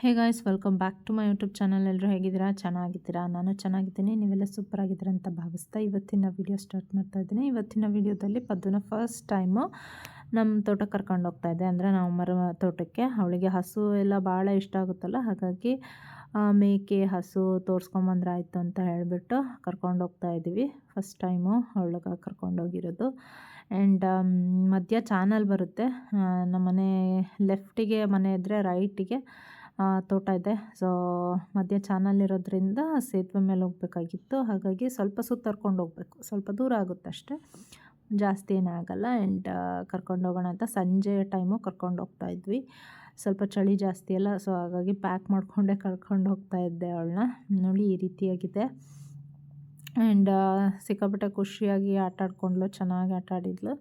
Hey guys, welcome back to my YouTube channel. ಎಲ್ಲರೂ ಹೇಗಿದ್ದೀರಾ? ಚೆನ್ನಾಗಿದ್ದೀರಾ? ನಾನು ಚೆನ್ನಾಗಿದ್ದೀನಿ. ನೀವೆಲ್ಲ ಸೂಪರ್ ಆಗಿದ್ದೀರಾ ಅಂತ ಭಾವಿಸ್ತಾ ಇವತ್ತಿನ ವಿಡಿಯೋ ಸ್ಟಾರ್ಟ್ ಮಾಡ್ತಾ ಇದ್ದೀನಿ. ಇವತ್ತಿನ ವಿಡಿಯೋದಲ್ಲಿ ಪದ್ದುನ ಫಸ್ಟ್ ಟೈಮು ನಮ್ಮ ತೋಟಕ್ಕೆ ಕರ್ಕೊಂಡು ಹೋಗ್ತಾ ಇದ್ದೆ. ಅಂದರೆ ನಾವು ತೋಟಕ್ಕೆ. ಅವಳಿಗೆ ಹಸು ಎಲ್ಲ ಭಾಳ ಇಷ್ಟ ಆಗುತ್ತಲ್ಲ, ಹಾಗಾಗಿ ಮೇಕೆ ಹಸು ತೋರಿಸ್ಕೊಂಬಂದ್ರೆ ಆಯಿತು ಅಂತ ಹೇಳಿಬಿಟ್ಟು ಕರ್ಕೊಂಡು ಹೋಗ್ತಾ ಇದ್ದೀವಿ. ಫಸ್ಟ್ ಟೈಮು ಅವಳಿಗೆ ಕರ್ಕೊಂಡೋಗಿರೋದು. ಆ್ಯಂಡ್ ಮಧ್ಯ ಚಾನಲ್ ಬರುತ್ತೆ. ನಮ್ಮ ಮನೆ ಲೆಫ್ಟಿಗೆ ಮನೆ ಇದ್ದರೆ ರೈಟಿಗೆ ತೋಟ ಇದೆ. ಸೊ ಮಧ್ಯ ಚಾನಲ್ ಇರೋದ್ರಿಂದ ಸೇತುವೆ ಮೇಲೆ ಹೋಗಬೇಕಾಗಿತ್ತು. ಹಾಗಾಗಿ ಸ್ವಲ್ಪ ಸುತ್ತರ್ಕೊಂಡು ಹೋಗ್ಬೇಕು. ಸ್ವಲ್ಪ ದೂರ ಆಗುತ್ತೆ ಅಷ್ಟೇ, ಜಾಸ್ತಿ ಏನಾಗಲ್ಲ. ಆ್ಯಂಡ್ ಕರ್ಕೊಂಡು ಹೋಗೋಣ ಅಂತ ಸಂಜೆ ಟೈಮು ಕರ್ಕೊಂಡು ಹೋಗ್ತಾ ಇದ್ವಿ. ಸ್ವಲ್ಪ ಚಳಿ ಜಾಸ್ತಿ ಅಲ್ಲ, ಸೊ ಹಾಗಾಗಿ ಪ್ಯಾಕ್ ಮಾಡಿಕೊಂಡೇ ಕರ್ಕೊಂಡು ಹೋಗ್ತಾ ಇದ್ದೆ ಅವಳನ್ನ. ನೋಡಿ ಈ ರೀತಿಯಾಗಿದೆ. ಆ್ಯಂಡ್ ಸಿಕ್ಕಾಪಟ್ಟೆ ಖುಷಿಯಾಗಿ ಆಟ ಆಡ್ಕೊಂಡ್ಲು, ಚೆನ್ನಾಗಿ ಆಟ ಆಡಿದ್ಲು.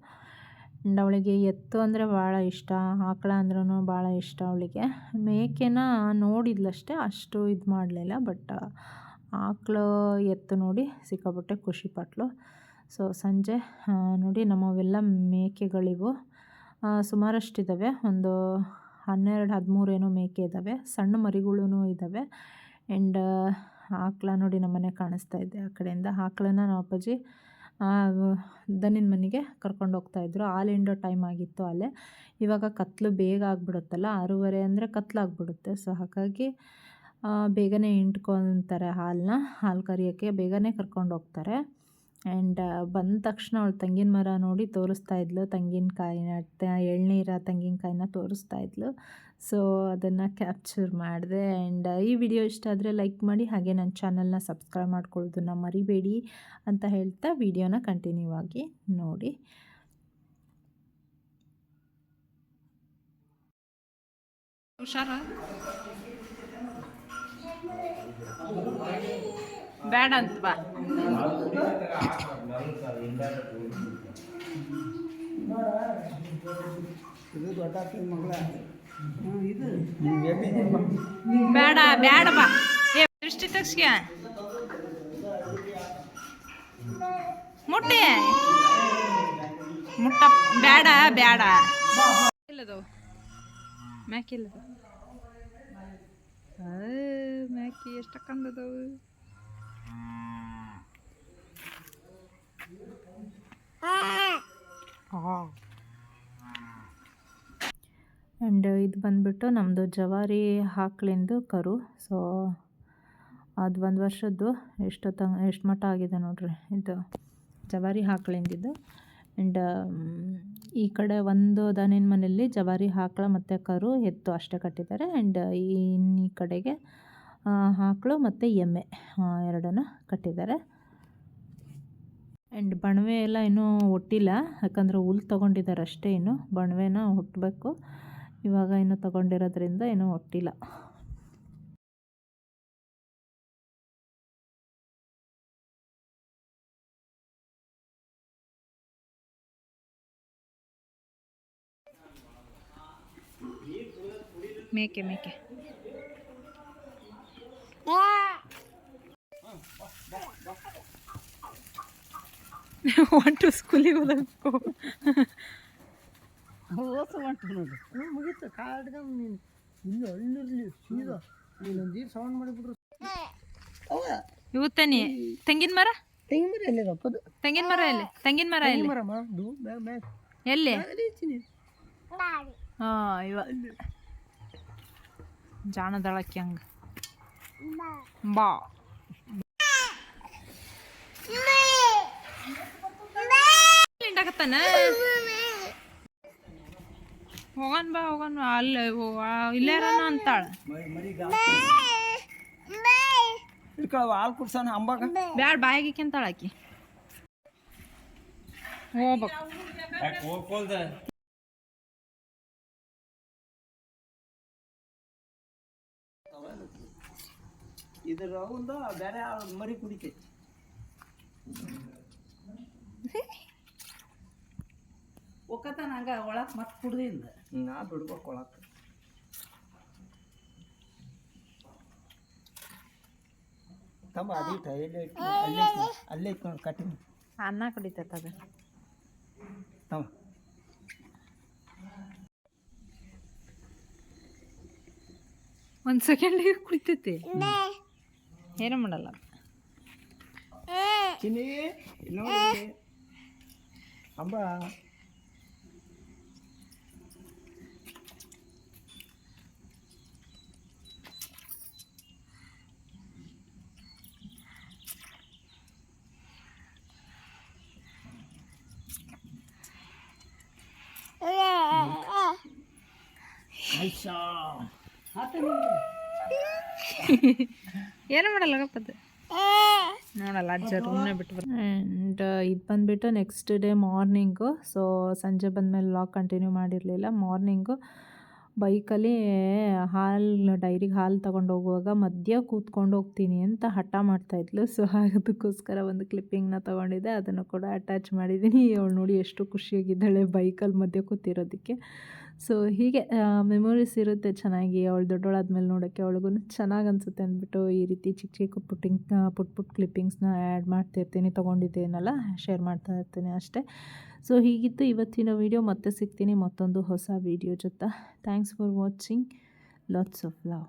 ಆ್ಯಂಡ್ ಅವಳಿಗೆ ಎತ್ತು ಅಂದರೆ ಭಾಳ ಇಷ್ಟ, ಆಕಳ ಅಂದ್ರೂ ಭಾಳ ಇಷ್ಟ ಅವಳಿಗೆ. ಮೇಕೆನ ನೋಡಿದ್ಲಷ್ಟೇ, ಅಷ್ಟು ಇದು ಮಾಡಲಿಲ್ಲ. ಬಟ್ ಆಕಳು ಎತ್ತು ನೋಡಿ ಸಿಕ್ಕಾಪಟ್ಟೆ ಖುಷಿಪಟ್ಲು. ಸೊ ಸಂಜೆ ನೋಡಿ ನಮ್ಮವೆಲ್ಲ ಮೇಕೆಗಳಿವು ಸುಮಾರಷ್ಟಿದ್ದಾವೆ. ಒಂದು 12-13 ಏನೋ ಮೇಕೆ ಇದ್ದಾವೆ. ಸಣ್ಣ ಮರಿಗಳೂ ಇದ್ದಾವೆ. ಆ್ಯಂಡ್ ಆಕಳ ನೋಡಿ ನಮ್ಮನೆ ಕಾಣಿಸ್ತಾ ಇದೆ ಆ ಕಡೆಯಿಂದ. ಆಕಳನ್ನ ನಮ್ಮ ಅಪ್ಪಾಜಿ ದನಿನ ಮನೆಗೆ ಕರ್ಕೊಂಡು ಹೋಗ್ತಾಯಿದ್ರು. ಹಾಲು ಹಿಂಡೋ ಟೈಮ್ ಆಗಿತ್ತು ಅಲ್ಲೇ. ಇವಾಗ ಕತ್ಲು ಬೇಗ ಆಗಿಬಿಡುತ್ತಲ್ಲ, 6:30 ಅಂದರೆ ಕತ್ಲಾಗ್ಬಿಡುತ್ತೆ. ಸೊ ಹಾಗಾಗಿ ಬೇಗನೆ ಹಿಂಡ್ಕೊತಾರೆ ಹಾಲು ಕರಿಯೋಕ್ಕೆ ಬೇಗನೆ ಕರ್ಕೊಂಡು ಹೋಗ್ತಾರೆ. ಆ್ಯಂಡ್ ಬಂದ ತಕ್ಷಣ ಅವಳು ತೆಂಗಿನ ಮರ ನೋಡಿ ತೋರಿಸ್ತಾ ಇದ್ಲು. ತೆಂಗಿನಕಾಯಿನ ಎಳ್ನೀರ ತೆಂಗಿನಕಾಯಿನ ತೋರಿಸ್ತಾ ಇದ್ಲು. ಸೊ ಅದನ್ನು ಕ್ಯಾಪ್ಚರ್ ಮಾಡಿದೆ. ಆ್ಯಂಡ್ ಈ ವಿಡಿಯೋ ಇಷ್ಟ ಆದರೆ ಲೈಕ್ ಮಾಡಿ, ಹಾಗೆ ನನ್ನ ಚಾನಲ್ನ ಸಬ್ಸ್ಕ್ರೈಬ್ ಮಾಡ್ಕೊಳ್ಳೋದನ್ನ ಮರಿಬೇಡಿ ಅಂತ ಹೇಳ್ತಾ ವಿಡಿಯೋನ ಕಂಟಿನ್ಯೂ ಆಗಿ ನೋಡಿ. ಹುಷಾರ ಬೇಡ ಅಂತ ಬಾ. ಬೇಡ ಬೇಡ ಬಾ, ದೃಷ್ಟಿ ತಗ್ಸ್ಯ ಮುಟ್ಟಿ ಮುಟ್ಟ ಬೇಡ ಬೇಡ. ಇಲ್ಲದವು ಮ್ಯಾಕಿಲ್ಲದ ಮ್ಯಾಕಿ ಎಷ್ಟಕ್ಕಂದದವು. ಆ್ಯಂಡ್ ಇದು ಬಂದುಬಿಟ್ಟು ನಮ್ಮದು ಜವಾರಿ ಆಕಳಿಂದು ಕರು. ಸೊ ಅದು 1 ವರ್ಷದ್ದು. ಎಷ್ಟು ಮಟ್ಟ ಆಗಿದೆ ನೋಡ್ರಿ, ಇದು ಜವಾರಿ ಆಕಳಿಂದಿದ್ದು. ಆ್ಯಂಡ್ ಈ ಕಡೆ ಒಂದು ದನಿನ ಮನೆಯಲ್ಲಿ ಜವಾರಿ ಆಕಳ ಮತ್ತು ಕರು ಎತ್ತು ಅಷ್ಟೇ ಕಟ್ಟಿದ್ದಾರೆ. ಆ್ಯಂಡ್ ಈ ಕಡೆಗೆ ಆಕಳು ಮತ್ತು ಎಮ್ಮೆ ಎರಡನ್ನು ಕಟ್ಟಿದ್ದಾರೆ. ಆ್ಯಂಡ್ ಬಣವೆ ಎಲ್ಲ ಇನ್ನೂ ಹುಟ್ಟಿಲ್ಲ, ಯಾಕಂದರೆ ಹುಲ್ಲು ತೊಗೊಂಡಿದ್ದಾರೆ ಅಷ್ಟೇ. ಇನ್ನು ಬಣವೆನ ಹುಟ್ಟಬೇಕು. ಇವಾಗ ಇನ್ನೂ ತೊಗೊಂಡಿರೋದ್ರಿಂದ ಇನ್ನೂ ಹುಟ್ಟಿಲ್ಲ. ಮೇಕೆ ಮೇಕೆ ಒಂಟು ಸ್ಕೂಲಿಗೆ ಹೋದಬೇಕು. ಮುಗೀತು ಕಾಡ್ಗ ನೀನು ಇನ್ನು ಹಳ್ಳಿರ್ಲಿ ಸೀದಾ ನೀನೊಂದು ಸೌಂಡ್ ಮಾಡಿಬಿಟ್ರು. ಇವತ್ತೇನಿ ತೆಂಗಿನ ಮರ ಎಲ್ಲಿದಪ್ಪದು? ತೆಂಗಿನ ಮರ ಎಲ್ಲಿ? ತೆಂಗಿನ ಮರ ಎಲ್ಲಿ? ಎಲ್ಲಿ? ಹಾಂ, ಇವ ಜಾಣದಳಕ್ಕೆ ಹಂಗೆ ಬಾ. ಹಿಂಡಾಕತ್ತಾನ ಹೋಗನ್ ಬಾ ಹೋಗನ್ ಬಾ. ಅಲ್ಲಿ ಇಲ್ಲೇರನ ಅಂತಾಳ. ಹಾಲು ಕುಡ್ಸೋಣ ಅಂಬಾಗ ಬ್ಯಾಡ, ಬಾಯಿಗೆ ಅಂತಾಳ ಆಕಿ. ಹೋಗ್ಬೇಕು. ಇದ್ರ ಒಂದು ಬೇರೆ ಮರಿ ಕುಡಿತೈತಿ. ಒಕ್ಕತ್ತಾನ ಹಂಗ ಒಳಕ್ಕೆ ಮತ್ತೆ ಕುಡ್ದಿಂದ ನಾ ಬಿಡ್ಬೇಕು ಒಳಕ್ಕೆ. ತಮ್ಮ ಅದೀಟ ಅಲ್ಲೇ ಐತಿ ನೋಡಿ ಕಟ್ಟಿ ಅನ್ನ ಕುಡಿತೈತೆ ಅದು ತಮ್ಮ. ಒಂದು ಸೆಕೆಂಡಿಗೆ ಕುಳಿತೈತಿ, ಏನೂ ಮಾಡಲ್ಲ. ಚಿನ್ನಿ ನೋಡಿ ಅಂಬ ಏನೂ ಮಾಡಲ್ಲ ಗಪ್ಪತ್ತು ನೋಡಲ್ಲ ಅಜ್ಜ ರೂಮ್ನೇ ಬಿಟ್ಟು ಬರ್. ಆ್ಯಂಡ್ ಇದು ಬಂದುಬಿಟ್ಟು ನೆಕ್ಸ್ಟ್ ಡೇ ಮಾರ್ನಿಂಗು. ಸೊ ಸಂಜೆ ಬಂದಮೇಲೆ ವ್ಲಾಗ್ ಕಂಟಿನ್ಯೂ ಮಾಡಿರಲಿಲ್ಲ. ಮಾರ್ನಿಂಗು ಬೈಕಲ್ಲಿ ಡೈರಿಗೆ ಹಾಲು ತೊಗೊಂಡು ಹೋಗುವಾಗ ಮಧ್ಯ ಕೂತ್ಕೊಂಡು ಹೋಗ್ತೀನಿ ಅಂತ ಹಠ ಮಾಡ್ತಾಯಿದ್ಲು. ಸೊ ಅದಕ್ಕೋಸ್ಕರ ಒಂದು ಕ್ಲಿಪ್ಪಿಂಗ್ನ ತೊಗೊಂಡಿದ್ದೆ, ಅದನ್ನು ಕೂಡ ಅಟ್ಯಾಚ್ ಮಾಡಿದ್ದೀನಿ. ಅವಳು ನೋಡಿ ಎಷ್ಟು ಖುಷಿಯಾಗಿದ್ದಾಳೆ ಬೈಕಲ್ಲಿ ಮಧ್ಯ ಕೂತಿರೋದಕ್ಕೆ. ಸೊ ಹೀಗೆ ಮೆಮೊರೀಸ್ ಇರುತ್ತೆ ಚೆನ್ನಾಗಿ. ಅವಳು ದೊಡ್ಡವಳಾದ್ಮೇಲೆ ನೋಡೋಕ್ಕೆ ಅವಳಿಗೂ ಚೆನ್ನಾಗಿ ಅನಿಸುತ್ತೆ ಅಂದ್ಬಿಟ್ಟು ಈ ರೀತಿ ಚಿಕ್ಕ ಚಿಕ್ಕ ಪುಟ್ಟ ಕ್ಲಿಪ್ಪಿಂಗ್ಸ್ನ ಆ್ಯಡ್ ಮಾಡ್ತಾಯಿರ್ತೀನಿ. ತೊಗೊಂಡಿದ್ದೇನಲ್ಲ ಶೇರ್ ಮಾಡ್ತಾ ಇರ್ತೀನಿ ಅಷ್ಟೇ. ಸೊ ಹೀಗಿತ್ತು ಇವತ್ತಿನ ವೀಡಿಯೋ. ಮತ್ತೆ ಸಿಗ್ತೀನಿ ಮತ್ತೊಂದು ಹೊಸ ವೀಡಿಯೋ ಜೊತೆ. Thanks for watching. Lots of love.